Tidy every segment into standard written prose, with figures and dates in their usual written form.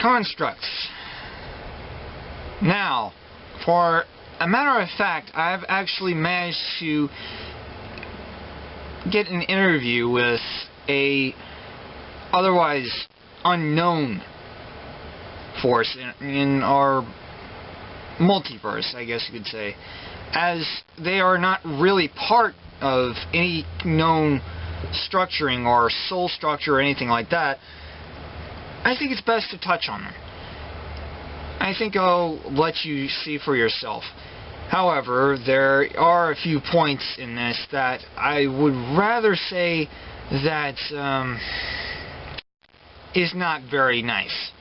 constructs. Now, for a matter of fact, I've actually managed to get an interview with a otherwise unknown force in our multiverse, I guess you could say, as they are not really part of any known structuring or soul structure or anything like that. I think it's best to touch on them. I think I'll let you see for yourself. However, there are a few points in this that I would rather say that is not very nice.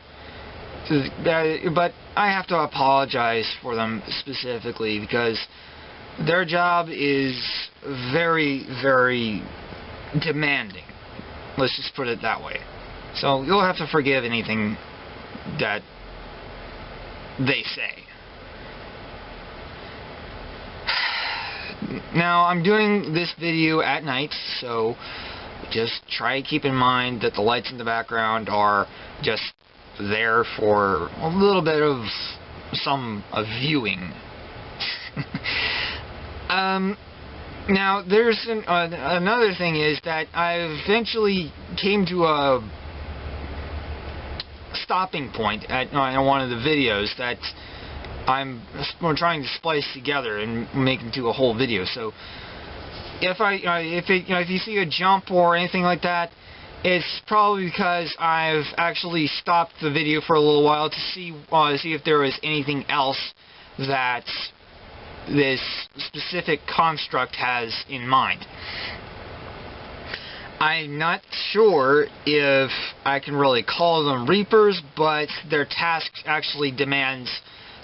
But I have to apologize for them specifically because their job is very, very demanding. Let's just put it that way. So you'll have to forgive anything that they say. Now, I'm doing this video at night, so just try to keep in mind that the lights in the background are just there for a little bit of some viewing. Now, there's another thing is that I eventually came to a stopping point at one of the videos that I'm trying to splice together and make into a whole video. So if you see a jump or anything like that, it's probably because I've actually stopped the video for a little while to see if there was anything else that this specific construct has in mind. I'm not sure if I can really call them Reapers, but their task actually demands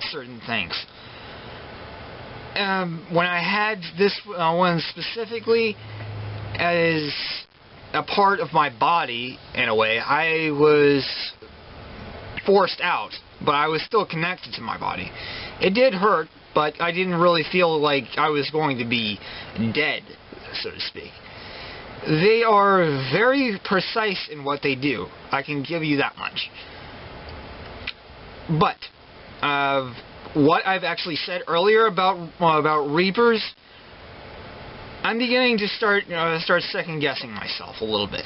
certain things. When I had this one specifically as a part of my body, in a way, I was forced out, but I was still connected to my body. It did hurt, but I didn't really feel like I was going to be dead, so to speak. They are very precise in what they do. I can give you that much. But what I've actually said earlier about Reapers, I'm beginning to start second guessing myself a little bit.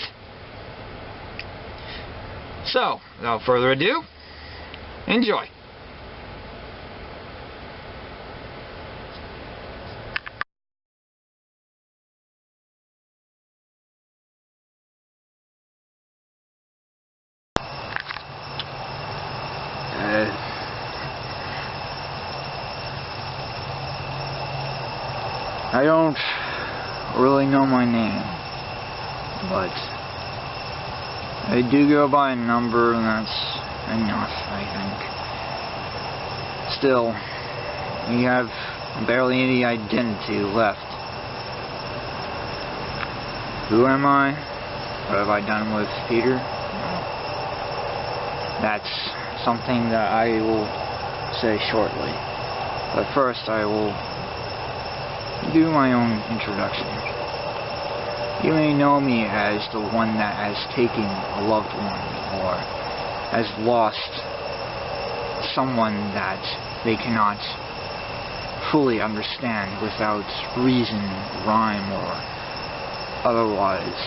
So, without further ado, enjoy. I don't really know my name, but I do go by a number, and that's enough, I think. Still, you have barely any identity left. Who am I? What have I done with Peter? That's something that I will say shortly. But first, I will do my own introduction. You may know me as the one that has taken a loved one or has lost someone that they cannot fully understand without reason, rhyme, or otherwise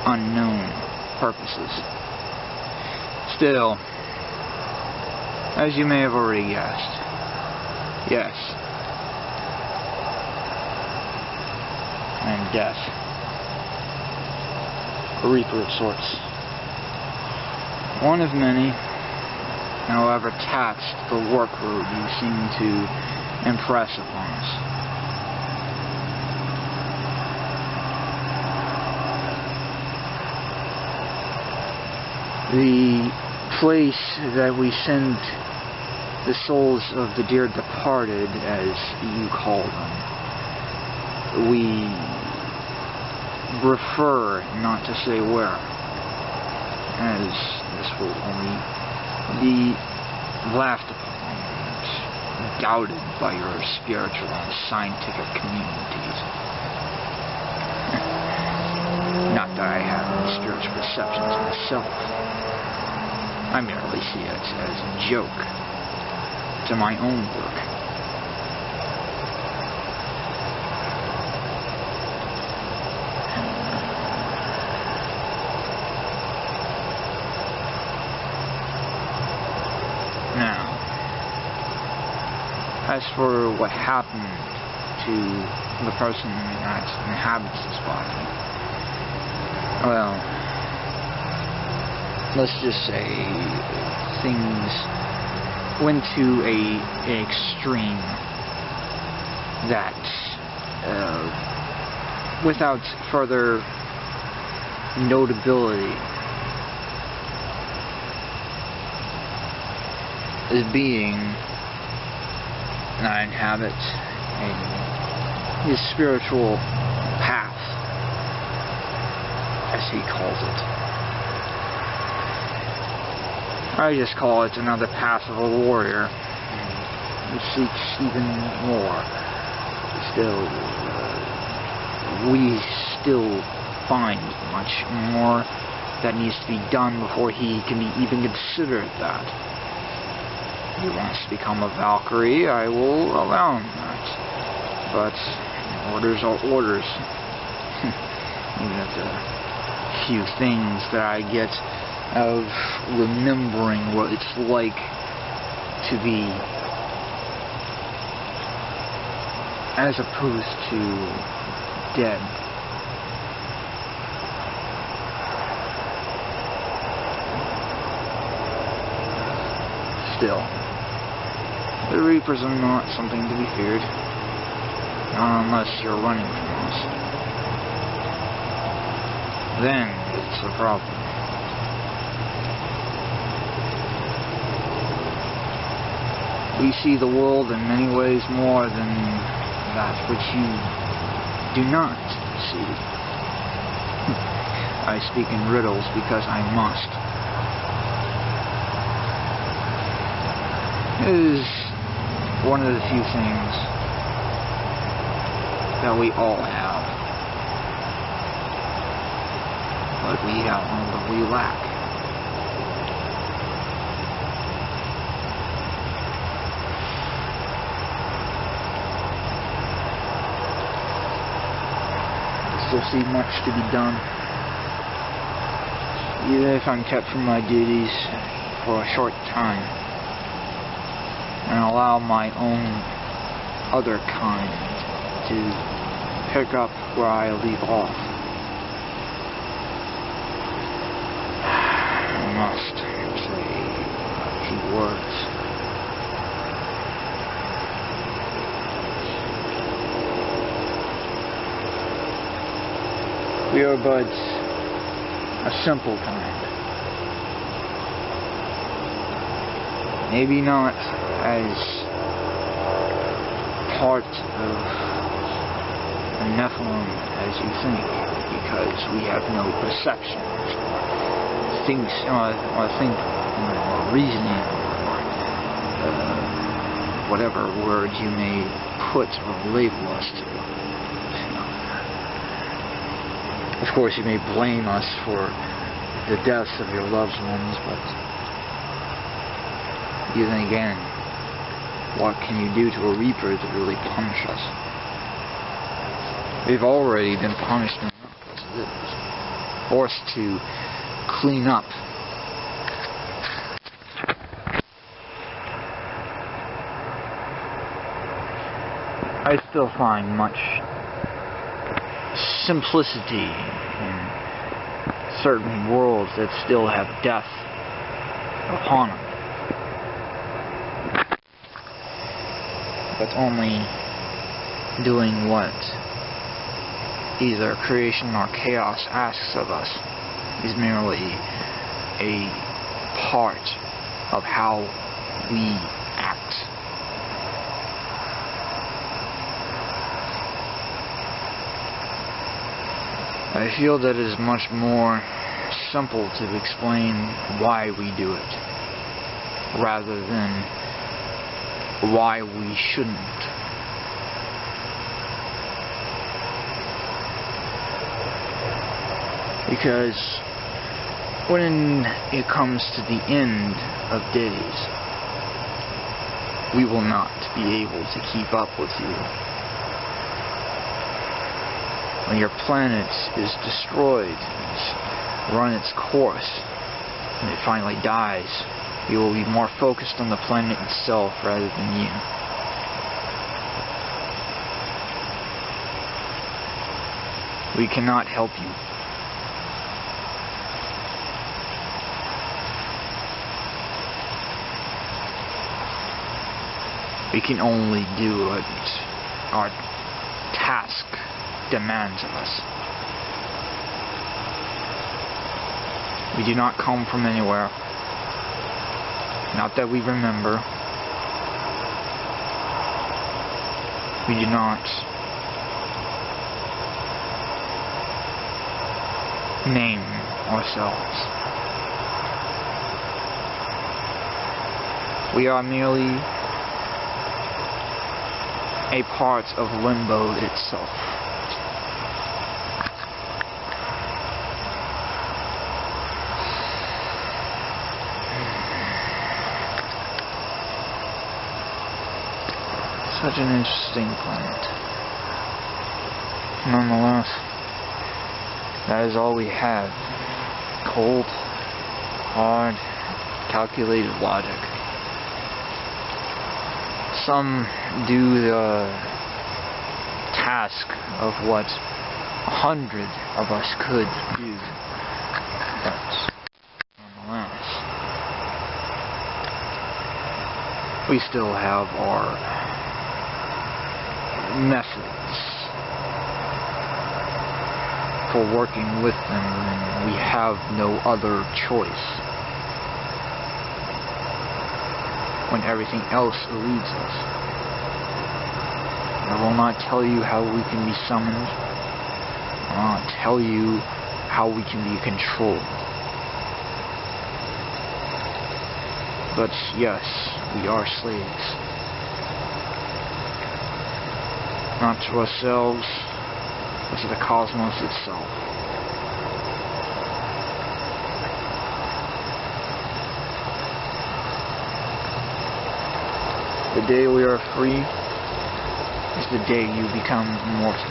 unknown purposes. Still, as you may have already guessed, yes, I am Death, a Reaper of sorts. One of many, however taxed the workload you seem to impress upon us. The place that we send the souls of the dear departed, as you call them, we refer not to say where, as this will only be laughed upon and doubted by your spiritual and scientific communities. Not that I have any spiritual perceptions myself. I merely see it as a joke to my own work. Now, as for what happened to the person that inhabits this body, well, let's just say things went to an extreme that, without further notability, the being that inhabits his spiritual path, as he calls it. I just call it another path of a warrior who seeks even more. Still, we still find much more that needs to be done before he can be even considered that. If he wants to become a Valkyrie, I will allow him that. But orders are orders. Even if the few things that I get of remembering what it's like to be, as opposed to dead. Still, the Reapers are not something to be feared, not unless you're running from us. Then it's a problem. We see the world in many ways more than that which you do not see. I speak in riddles because I must. It is one of the few things that we all have, but we have one that we lack. Still see much to be done, even if I'm kept from my duties for a short time, and allow my own other kind to pick up where I leave off. I must say a few words. We are but a simple kind. Maybe not as part of the Nephilim as you think, because we have no perceptions, or reasoning, or whatever words you may put or label us to. Of course, you may blame us for the deaths of your loved ones, but even again, what can you do to a Reaper to really punish us? We've already been punished enough as it is. Forced to clean up. I still find much simplicity in certain worlds that still have death upon them, but only doing what either creation or chaos asks of us is merely a part of how we act. I feel that it is much more simple to explain why we do it, rather than why we shouldn't. Because when it comes to the end of days, we will not be able to keep up with you. When your planet is destroyed, it's run its course, and it finally dies, we will be more focused on the planet itself rather than you. We cannot help you. We can only do what our task demands of us. We do not come from anywhere. Not that we remember. We do not name ourselves. We are merely a part of limbo itself. Such an interesting planet. Nonetheless, that is all we have. Cold, hard, calculated logic. Some do the task of what 100 of us could do, but nonetheless, we still have our methods for working with them, and we have no other choice when everything else eludes us. I will not tell you how we can be summoned. I will not tell you how we can be controlled. But yes, we are slaves. Not to ourselves, but to the cosmos itself. The day we are free is the day you become immortal.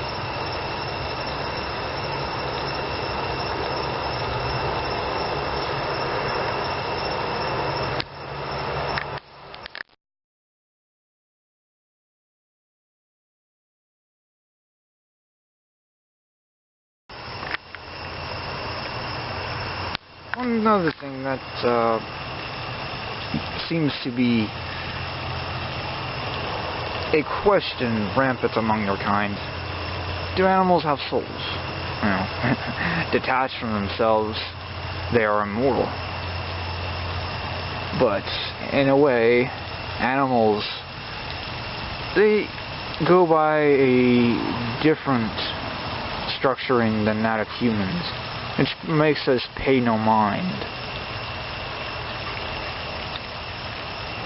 Another thing that seems to be a question rampant among your kind. Do animals have souls? Well, detached from themselves, they are immortal. But, in a way, animals, they go by a different structuring than that of humans, which makes us pay no mind.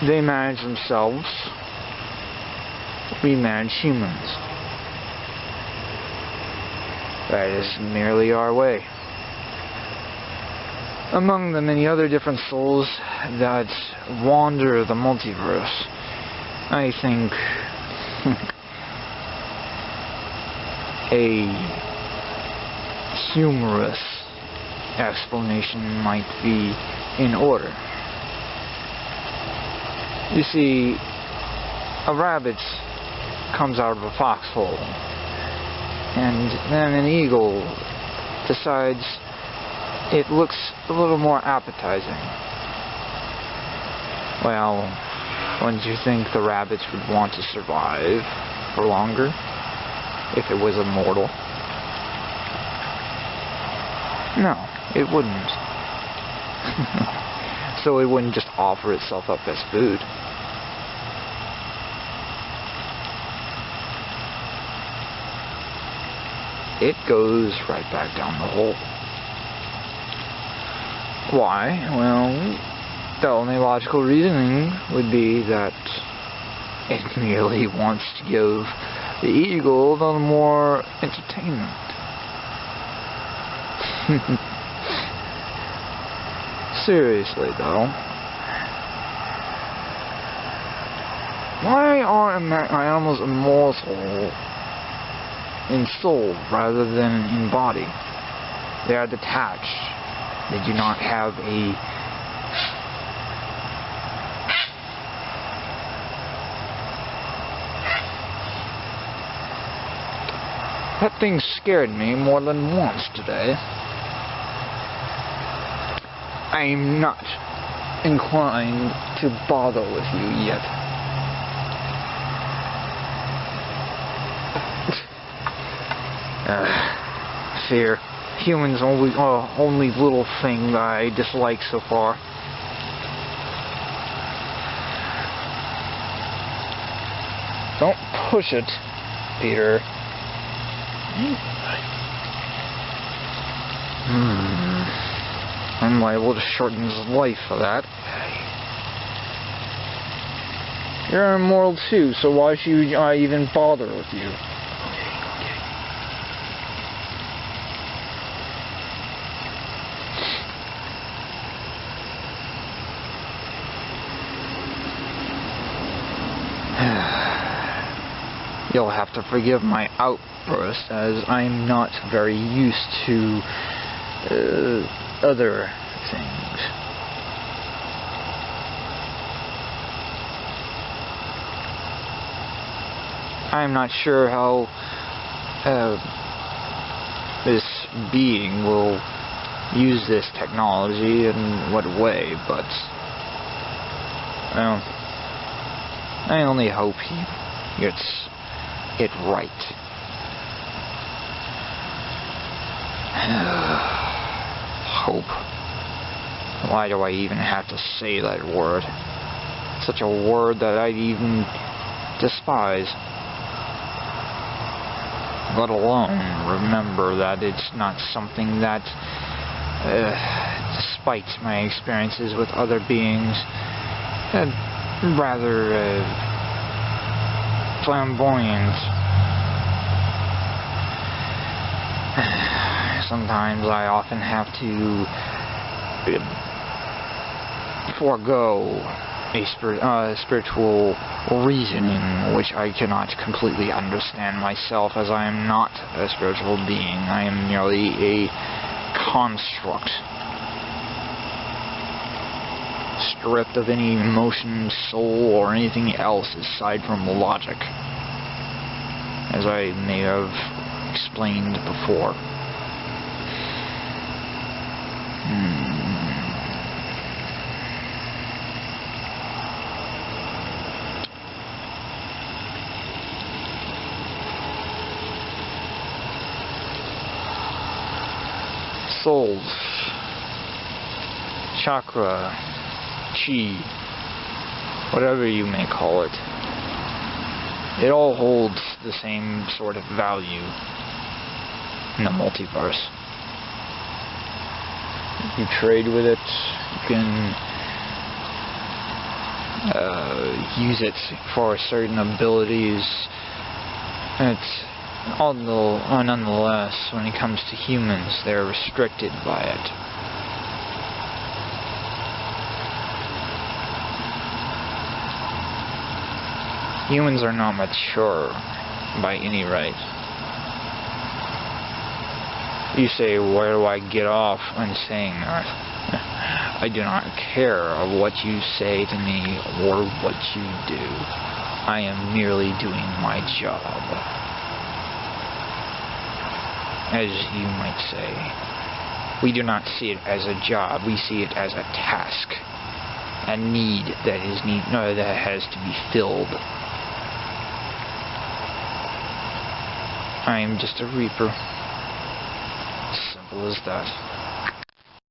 They manage themselves. We manage humans. That is merely our way. Among the many other different souls that wander the multiverse, I think a humorous explanation might be in order. You see, a rabbit comes out of a foxhole, and then an eagle decides it looks a little more appetizing. Well, wouldn't you think the rabbit would want to survive for longer if it was immortal? No, it wouldn't. So it wouldn't just offer itself up as food. It goes right back down the hole. Why? Well, the only logical reasoning would be that it merely wants to give the eagle a little more entertainment. Seriously, though. Why are animals immortal in soul rather than in body? They are detached. They do not have a That thing scared me more than once today. I'm not inclined to bother with you yet. Fear. Humans only little thing that I dislike so far. Don't push it, Peter. I'm liable to shorten his life for that. You're immortal too, so why should I even bother with you? You'll have to forgive my outburst, as I'm not very used to other things. I'm not sure how this being will use this technology in what way, but well, I only hope he gets it right. Hope. Why do I even have to say that word? Such a word that I'd even despise. Let alone remember that it's not something that, despite my experiences with other beings, rather flamboyant. Sometimes I often have to forego a spiritual reasoning which I cannot completely understand myself, as I am not a spiritual being. I am merely a construct, stripped of any emotion, soul, or anything else aside from logic, as I may have explained before. Souls, chakra, chi, whatever you may call it, it all holds the same sort of value in the multiverse. You trade with it, you can use it for certain abilities, and nonetheless, when it comes to humans, they're restricted by it. Humans are not mature by any right. You say, where do I get off on saying that? I do not care of what you say to me or what you do. I am merely doing my job. As you might say, we do not see it as a job, we see it as a task, a need that has to be filled. I am just a reaper. Simple as that.